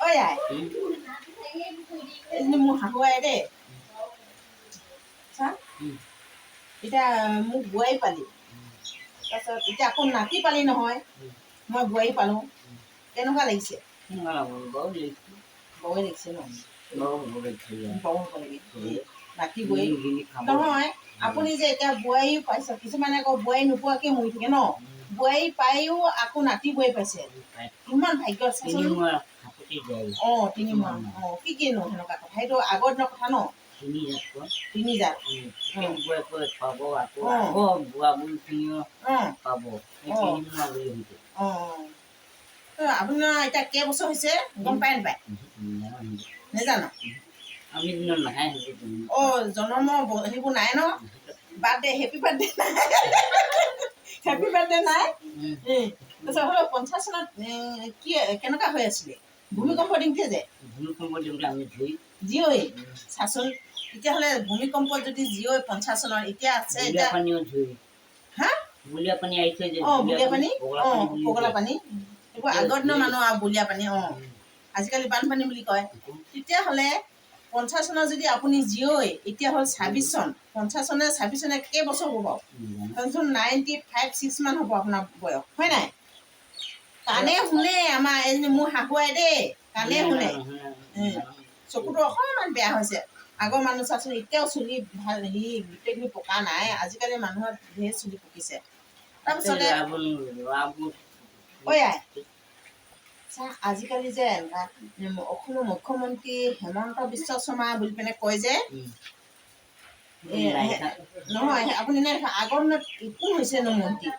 ঐ আই এজনী মোৰ শাহু আই দেই চা এতিয়া মোক বোৱাৰী পালি তাৰপিছত এতিয়া আকৌ নাতি পালি নহয় মই বোৱাৰী পালোঁ কেনেকুৱা লাগিছে বোৱাৰী লাগিছে ন বৰ হ'ব লাগে নাতি বোৱাৰী নহয় আপুনি যে এতিয়া বোৱাৰীও পাইছে কিছুমানে আকৌ বোৱাৰী নোপোৱাকৈ মৰি থাকে ন বোৱাৰী পায়ো আকৌ নাতি বোৱাৰী পাইছে ইমান ভাগ্য চাচোন অঁ 3 মাহ অঁ কি কিনো সেনেকুৱা কথা সেইটো আগৰ দিনৰ কথা ন 3 জাত আপোনাৰ এতিয়া কেইবছৰ হৈছে গম পায় নাপায় নেজানো অঁ জন্মৰ সেইবোৰ নাই ন বাৰ্থডে হেপী বাৰ্থডে নাই হেপী বাৰ্থডে নাই তাৰপিছত হ'লেও 50 চনত কি কেনেকুৱা হৈ আছিলে ভূমিকম্প দিওঁতে যে জীয়ৰী চাচোন তেতিয়াহ'লে ভূমিকম্প যদি জীয়ৰী 50 চনৰ এতিয়া আছে এতিয়া হা বুলীয়া পানী আহিছে যে অঁ বুলীয়া পানী অঁ পগলা পানী এইবোৰ আগৰ দিনৰ মানুহ আৰু বুলীয়া পানী অঁ আজিকালি বানপানী বুলি কয় তেতিয়াহ'লে 50 চনৰ যদি আপুনি জীয়ৰী এতিয়া হ'ল 26 চন 50 চনে 26 চনে কেইবছৰ হ'ব বাৰু তাৰপিছত 95-6 মান হ'ব আপোনাৰ বয়স হয় নাই কাণে শুনে আমাৰ এজনী মোৰ শাহু আই দেই কাণে শুনে চকুটো অকণমান বেয়া হৈছে আগৰ মানুহ চাচোন এতিয়াও চুলি ভাল গোটেইখিনি পকা নাই আজিকালি মানুহৰ ধেৰ চুলি পকিছে তাৰপিছতে ঐ আই চা আজিকালি যে অসমৰ মুখ্যমন্ত্ৰী হেমন্ত বিশ্ব শৰ্মা বুলি পেলাই কয় যে নহয় আপুনি নে আগৰ দিনত কোন হৈছেনো মন্ত্ৰী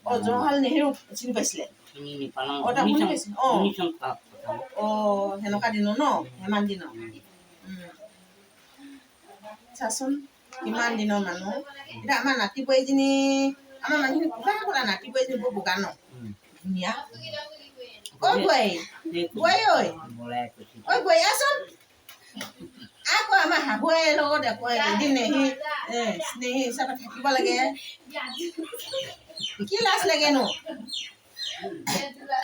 অঁ জৱাহৰলাল নেহেৰু চিনি পাইছিলে অঁ শুনি পাইছে অঁ অঁ সেনেকুৱা দিনৰ ন সিমান দিনৰ চাচোন কিমান দিনৰ মানুহ এতিয়া আমাৰ নাতি বোৱাৰীজনী আমাৰ মানুহখিনি কোলা কোলা নাতি বোৱাৰীজনী বৰ বগা ন ধুনীয়া ঐ বোৱাৰী বোৱাৰী ঐ বোৱাৰী আচোন আকৌ আমাৰ শাহু আইৰ লগত এদিন স্নেহী হিচাপে থাকিব লাগে কি লাজ লাগেনো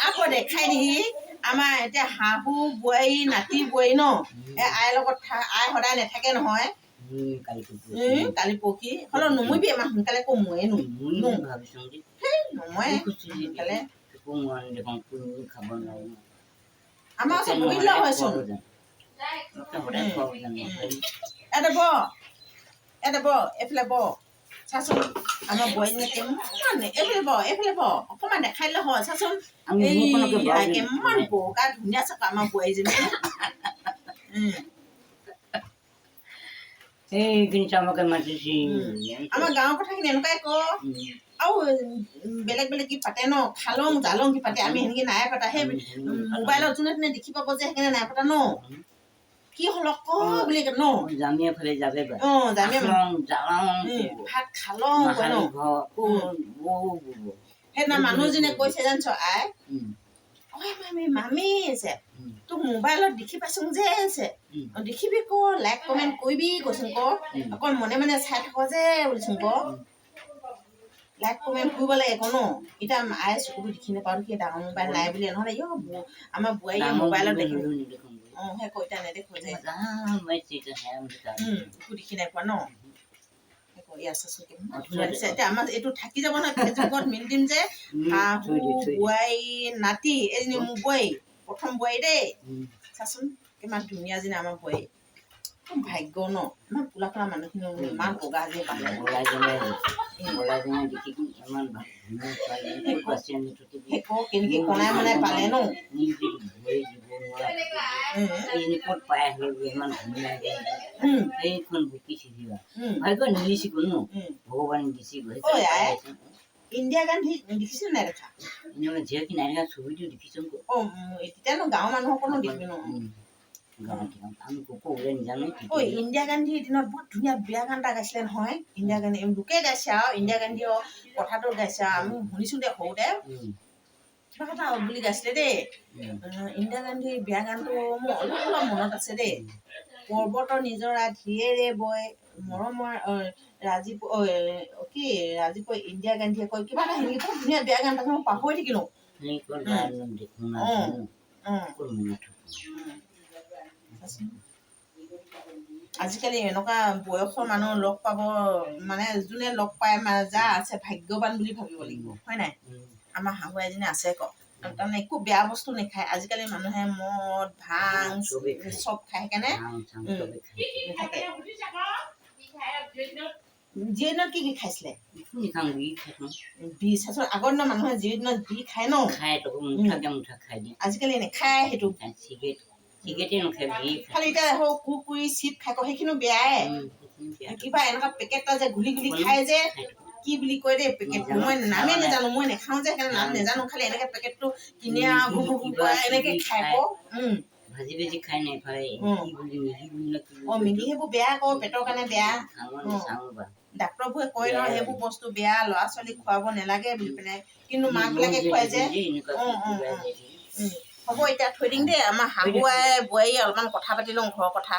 আকৌ দেখাই দিহি আমাৰ এতিয়া শাহু বোৱাৰী নাতি বোৱাৰী ন আইৰ লগত আই সদায় নাথাকে নহয় কালি পৰহি হ'লেও নমৰিবি আমাৰ সোনকালে আকৌ ময়ে নমৰে সোনকালে আমাৰ ওচৰত বহি লোৱা হয়চোন এটা ব এইফালে ব চাচোন আমাৰ বোৱাৰীজনী কিমান এইফালে ব অকণমান দেখাই দিলে হয় চাচোন কিমান বগা ধুনীয়া চাক আমাৰ বোৱাৰীজনী আমাৰ গাঁৱৰ কথাখিনি এনেকুৱাই কওঁ আৰু বেলেগ বেলেগ কি পাতে ন খালং জালং কি পাতে আমি সেনেকে নাই পতা সেই মোবাইলত যোনে যোনে দেখি পাব যে সেইকাৰণে নাই পতা ন কি হ'ল ক বুলি ন জামিয়া ফালে যাবে অঁ জামিয়া ভাত খালং কয় ন সেইদিনা মানুহজনে কৈছে জানছ আই ঐ মামী আছে তোক মোবাইলত দেখি পাইছো যে আছে দেখিবি ক লাইক কমেণ্ট কৰিবি কৈছোন ক অকল মনে মনে চাই থাক যে বুলিছোন ক লাইক কমেণ্ট কৰিব লাগে ক ন এতিয়া আই চকুটো দেখি নাপাওঁ সেই ডাঙৰ মোবাইল নাই বুলি নহ'লে আমাৰ বোৱাৰীয়ে মোবাইলত দেখিব অঁ সেই কৈ এতিয়া নেদেখো যে দেখি নাই পোৱা ন এতিয়া আমাৰ এইটো থাকি যাব নহয় ফেচবুকত মিলি দিম যে শাহু বোৱাৰী নাতি এজনী মোৰ বোৱাৰী প্ৰথম বোৱাৰী দেই চাচোন কিমান ধুনীয়া যেনে আমাৰ বোৱাৰী ভাগ্য ন ইমান কোলা কোলা মানুহখিনি ইমান বগা যে পালে কেনেকে কণাই মনাই পালে ন ইন্দিৰা গান্ধী দেখিছিল নাই দেখা তেতিয়ানো গাঁৱৰ মানুহসকলো দেখিবি ন ইন্দিৰা গান্ধীৰ দিনত বহুত ধুনীয়া বিয়া গান এটা গাইছিলে নহয় ইন্দিৰা গান্ধী লোকে গাইছে আৰু ইন্দিৰা গান্ধীৰ কথাটো গাইছে আমি শুনিছো দে সৰুতে কিবা কথা বুলি গাইছিলে দেই ইন্দিৰা গান্ধীৰ বিয়া গানটো মোৰ অলপ অলপ মনত আছে দেই পৰ্বতৰ নিজৰা ধীৰেৰে বয় মৰমৰ ৰাজীৱ কি ৰাজীৱ ইন্দিৰা গান্ধীয়ে কয় কিবা এটা হিন্দী বহুত ধুনীয়া বেয়া গান এটা মই পাহৰি থাকিলোঁ। আজিকালি এনেকুৱা বয়সৰ মানুহ লগ পাব মানে যোনে লগ পায় যা আছে ভাগ্যৱান বুলি ভাবিব লাগিব হয় নাই। আমাৰ শাহু এজনী আছে ক তাৰমানে একো বেয়া বস্তু নাখায়। আজিকালি মানুহে মদ ভাং চব খাই সেইকাৰণে জিৰ দিনত কি খাইছিলে বিষ আগৰ দিনৰ মানুহে জিৰ দিনত বি খায় ন আজিকালি নেখায় সেইটো খালি এতিয়া কুৰকুৰি চিপ খাই সেইখিনিও বেয়াই কিবা এনেকুৱা পেকেট এটা যে গুলি গুলি খাই যে কি বুলি কয় দেই পেকেটটো মই নামে নাজানো মই নেখাওঁ যে সেইকাৰণে নাম নাজানো খালি এনেকে পেকেটটো কিনে এনেকে খাই ক ভাজি ভাজি খাই নাপায় মেগী সেইবোৰ বেয়া আকৌ পেটৰ কাৰণে বেয়া ডাক্তৰবোৰে কয় নহয় সেইবোৰ বস্তু বেয়া ল'ৰা ছোৱালীক খুৱাব নালাগে বুলি পেলাই কিন্তু মাক বিলাকে খুৱাই যে হ'ব এতিয়া থৈ দিম দেই আমাৰ শাহু বোৱাৰী অলপমান কথা পাতি লওঁ ঘৰৰ কথা।